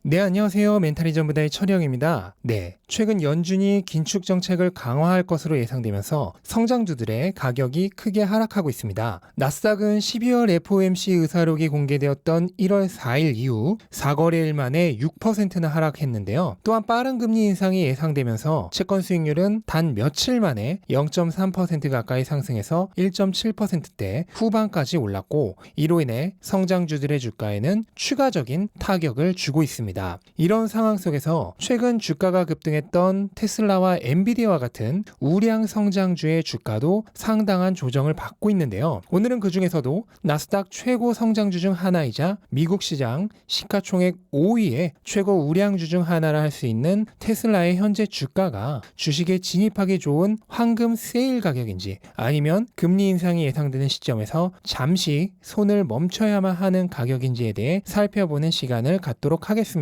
네, 안녕하세요. 멘탈이 전부다의 철영입니다. 네, 최근 연준이 긴축 정책을 강화할 것으로 예상되면서 성장주들의 가격이 크게 하락하고 있습니다. 나스닥은 12월 FOMC 의사록이 공개되었던 1월 4일 이후 4거래일 만에 6%나 하락했는데요. 또한 빠른 금리 인상이 예상되면서 채권 수익률은 단 며칠 만에 0.3% 가까이 상승해서 1.7%대 후반까지 올랐고, 이로 인해 성장주들의 주가에는 추가적인 타격을 주고 있습니다. 이런 상황 속에서 최근 주가가 급등했던 테슬라와 엔비디아와 같은 우량 성장주의 주가도 상당한 조정을 받고 있는데요. 오늘은 그 중에서도 나스닥 최고 성장주 중 하나이자 미국 시장 시가총액 5위의 최고 우량주 중 하나라 할 수 있는 테슬라의 현재 주가가 주식에 진입하기 좋은 황금 세일 가격인지, 아니면 금리 인상이 예상되는 시점에서 잠시 손을 멈춰야만 하는 가격인지에 대해 살펴보는 시간을 갖도록 하겠습니다.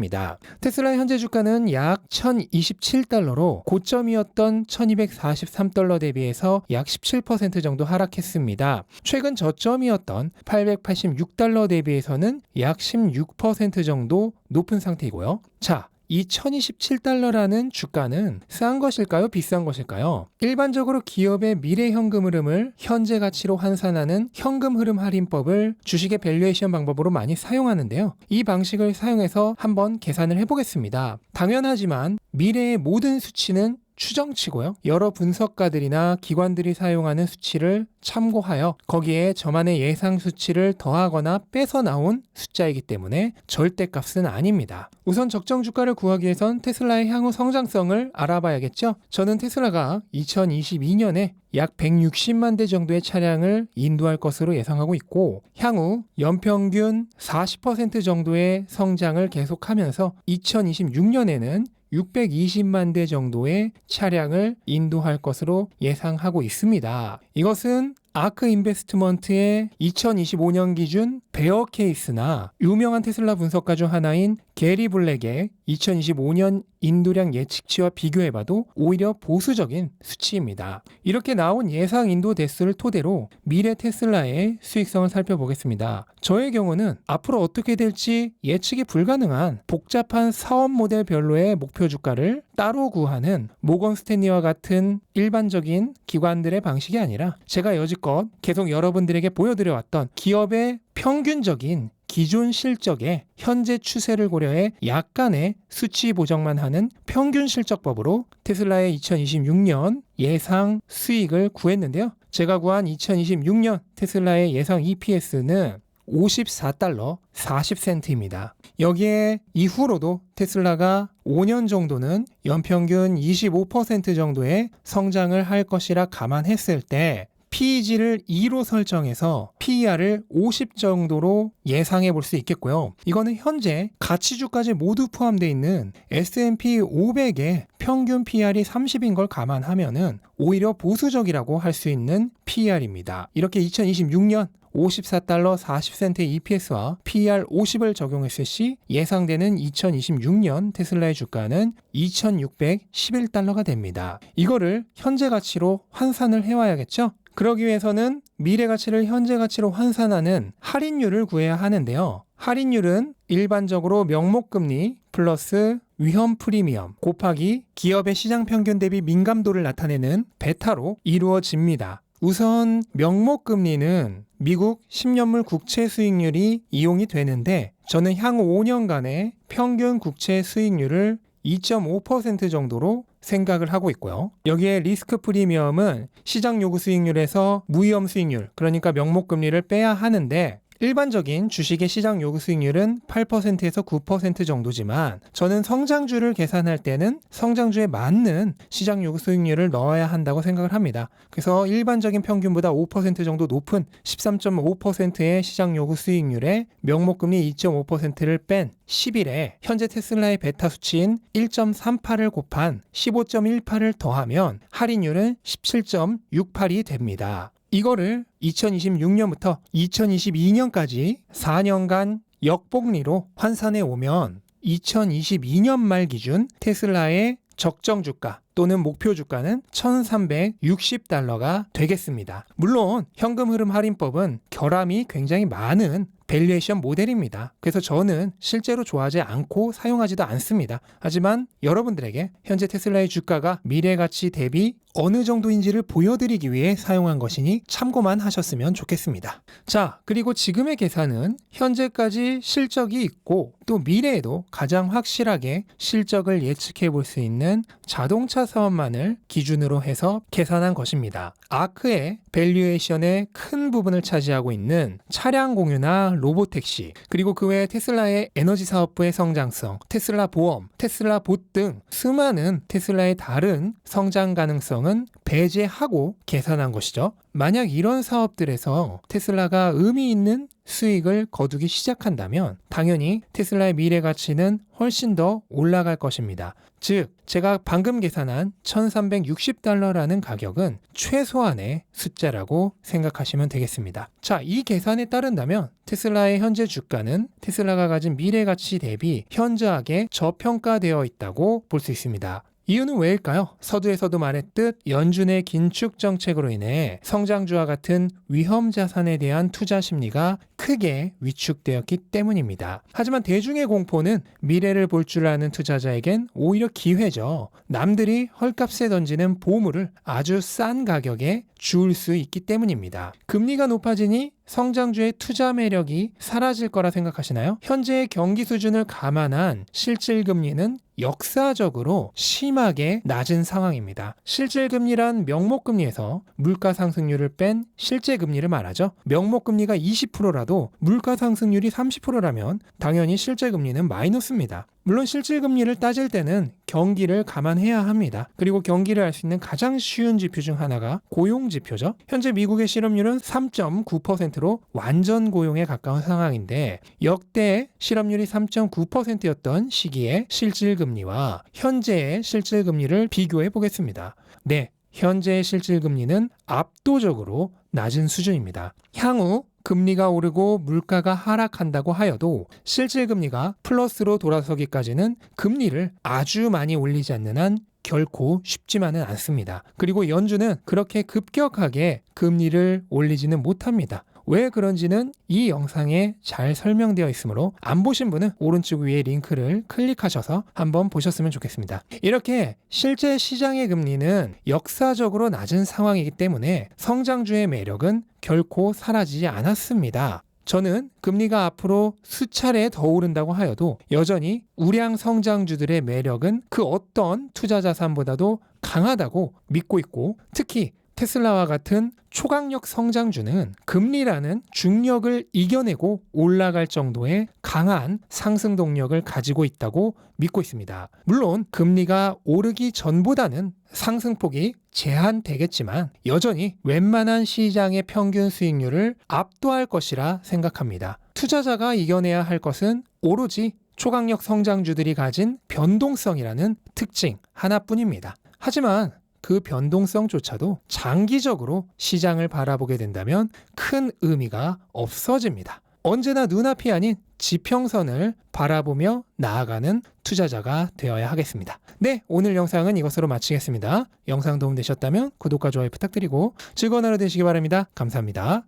테슬라의 현재 주가는 약 1027달러로 고점이었던 1243달러 대비해서 약 17% 정도 하락했습니다. 최근 저점이었던 886달러 대비해서는 약 16% 정도 높은 상태이고요. 자, 이 1027달러라는 주가는 싼 것일까요? 비싼 것일까요? 일반적으로 기업의 미래 현금 흐름을 현재 가치로 환산하는 현금 흐름 할인법을 주식의 밸류에이션 방법으로 많이 사용하는데요. 이 방식을 사용해서 한번 계산을 해보겠습니다. 당연하지만 미래의 모든 수치는 추정치고요. 여러 분석가들이나 기관들이 사용하는 수치를 참고하여 거기에 저만의 예상 수치를 더하거나 빼서 나온 숫자이기 때문에 절대값은 아닙니다. 우선 적정 주가를 구하기 위해선 테슬라의 향후 성장성을 알아봐야겠죠. 저는 테슬라가 2022년에 약 160만 대 정도의 차량을 인도할 것으로 예상하고 있고, 향후 연평균 40% 정도의 성장을 계속하면서 2026년에는 620만 대 정도의 차량을 인도할 것으로 예상하고 있습니다. 이것은 아크 인베스트먼트의 2025년 기준 베어 케이스나 유명한 테슬라 분석가 중 하나인 게리 블랙의 2025년 인도량 예측치와 비교해봐도 오히려 보수적인 수치입니다. 이렇게 나온 예상 인도 대수를 토대로 미래 테슬라의 수익성을 살펴보겠습니다. 저의 경우는 앞으로 어떻게 될지 예측이 불가능한 복잡한 사업 모델별로의 목표 주가를 따로 구하는 모건 스탠리와 같은 일반적인 기관들의 방식이 아니라, 제가 여지껏 계속 여러분들에게 보여드려왔던 기업의 평균적인 기존 실적의 현재 추세를 고려해 약간의 수치 보정만 하는 평균 실적법으로 테슬라의 2026년 예상 수익을 구했는데요. 제가 구한 2026년 테슬라의 예상 EPS는 54달러 40센트입니다. 여기에 이후로도 테슬라가 5년 정도는 연평균 25% 정도의 성장을 할 것이라 감안했을 때 PEG를 2로 설정해서 PER을 50 정도로 예상해 볼 수 있겠고요. 이거는 현재 가치주까지 모두 포함되어 있는 S&P 500의 평균 PER이 30인 걸 감안하면은 오히려 보수적이라고 할 수 있는 PER입니다. 이렇게 2026년 54달러 40센트의 EPS와 PER 50을 적용했을 시 예상되는 2026년 테슬라의 주가는 2611달러가 됩니다. 이거를 현재 가치로 환산을 해와야겠죠? 그러기 위해서는 미래 가치를 현재 가치로 환산하는 할인율을 구해야 하는데요. 할인율은 일반적으로 명목금리 플러스 위험 프리미엄 곱하기 기업의 시장 평균 대비 민감도를 나타내는 베타로 이루어집니다. 우선 명목금리는 미국 10년물 국채 수익률이 이용이 되는데, 저는 향후 5년간의 평균 국채 수익률을 2.5% 정도로 생각을 하고 있고요. 여기에 리스크 프리미엄은 시장 요구 수익률에서 무위험 수익률, 그러니까 명목금리를 빼야 하는데, 일반적인 주식의 시장 요구 수익률은 8%에서 9% 정도지만 저는 성장주를 계산할 때는 성장주에 맞는 시장 요구 수익률을 넣어야 한다고 생각을 합니다. 그래서 일반적인 평균보다 5% 정도 높은 13.5%의 시장 요구 수익률에 명목금리 2.5%를 뺀 10일에 현재 테슬라의 베타 수치인 1.38을 곱한 15.18을 더하면 할인율은 17.68이 됩니다. 이거를 2026년부터 2022년까지 4년간 역복리로 환산해 오면 2022년 말 기준 테슬라의 적정 주가 또는 목표 주가는 1,360달러가 되겠습니다. 물론 현금 흐름 할인법은 결함이 굉장히 많은 밸류에이션 모델입니다. 그래서 저는 실제로 좋아하지 않고 사용하지도 않습니다. 하지만 여러분들에게 현재 테슬라의 주가가 미래 가치 대비 어느 정도인지를 보여드리기 위해 사용한 것이니 참고만 하셨으면 좋겠습니다. 자, 그리고 지금의 계산은 현재까지 실적이 있고 또 미래에도 가장 확실하게 실적을 예측해 볼 수 있는 자동차 사업만을 기준으로 해서 계산한 것입니다. 아크의 밸류에이션의 큰 부분을 차지하고 있는 차량 공유나 로보택시, 그리고 그 외에 테슬라의 에너지 사업부의 성장성, 테슬라 보험, 테슬라 봇 등 수많은 테슬라의 다른 성장 가능성은 배제하고 계산한 것이죠. 만약 이런 사업들에서 테슬라가 의미 있는 수익을 거두기 시작한다면 당연히 테슬라의 미래 가치는 훨씬 더 올라갈 것입니다. 즉, 제가 방금 계산한 $1360라는 가격은 최소한의 숫자라고 생각하시면 되겠습니다. 자, 이 계산에 따른다면 테슬라의 현재 주가는 테슬라가 가진 미래 가치 대비 현저하게 저평가되어 있다고 볼 수 있습니다. 이유는 왜일까요? 서두에서도 말했듯 연준의 긴축 정책으로 인해 성장주와 같은 위험 자산에 대한 투자 심리가 크게 위축되었기 때문입니다. 하지만 대중의 공포는 미래를 볼 줄 아는 투자자에겐 오히려 기회죠. 남들이 헐값에 던지는 보물을 아주 싼 가격에 줄 수 있기 때문입니다. 금리가 높아지니 성장주의 투자 매력이 사라질 거라 생각하시나요? 현재의 경기 수준을 감안한 실질금리는 역사적으로 심하게 낮은 상황입니다. 실질금리란 명목금리에서 물가상승률을 뺀 실제금리를 말하죠. 명목금리가 20%라도 물가상승률이 30%라면 당연히 실제금리는 마이너스입니다. 물론 실질금리를 따질 때는 경기를 감안해야 합니다. 그리고 경기를 알 수 있는 가장 쉬운 지표 중 하나가 고용지표죠. 현재 미국의 실업률은 3.9%로 완전 고용에 가까운 상황인데 역대 실업률이 3.9%였던 시기의 실질금리와 현재의 실질금리를 비교해 보겠습니다. 네, 현재의 실질금리는 압도적으로 낮은 수준입니다. 향후 금리가 오르고 물가가 하락한다고 하여도 실질금리가 플러스로 돌아서기까지는 금리를 아주 많이 올리지 않는 한 결코 쉽지만은 않습니다. 그리고 연준은 그렇게 급격하게 금리를 올리지는 못합니다. 왜 그런지는 이 영상에 잘 설명되어 있으므로 안 보신 분은 오른쪽 위에 링크를 클릭하셔서 한번 보셨으면 좋겠습니다. 이렇게 실제 시장의 금리는 역사적으로 낮은 상황이기 때문에 성장주의 매력은 결코 사라지지 않았습니다. 저는 금리가 앞으로 수차례 더 오른다고 하여도 여전히 우량 성장주들의 매력은 그 어떤 투자 자산보다도 강하다고 믿고 있고, 특히 테슬라와 같은 초강력 성장주는 금리라는 중력을 이겨내고 올라갈 정도의 강한 상승 동력을 가지고 있다고 믿고 있습니다. 물론 금리가 오르기 전보다는 상승폭이 제한되겠지만 여전히 웬만한 시장의 평균 수익률을 압도할 것이라 생각합니다. 투자자가 이겨내야 할 것은 오로지 초강력 성장주들이 가진 변동성이라는 특징 하나뿐입니다. 하지만 그 변동성조차도 장기적으로 시장을 바라보게 된다면 큰 의미가 없어집니다. 언제나 눈앞이 아닌 지평선을 바라보며 나아가는 투자자가 되어야 하겠습니다. 네, 오늘 영상은 이것으로 마치겠습니다. 영상 도움되셨다면 구독과 좋아요 부탁드리고 즐거운 하루 되시기 바랍니다. 감사합니다.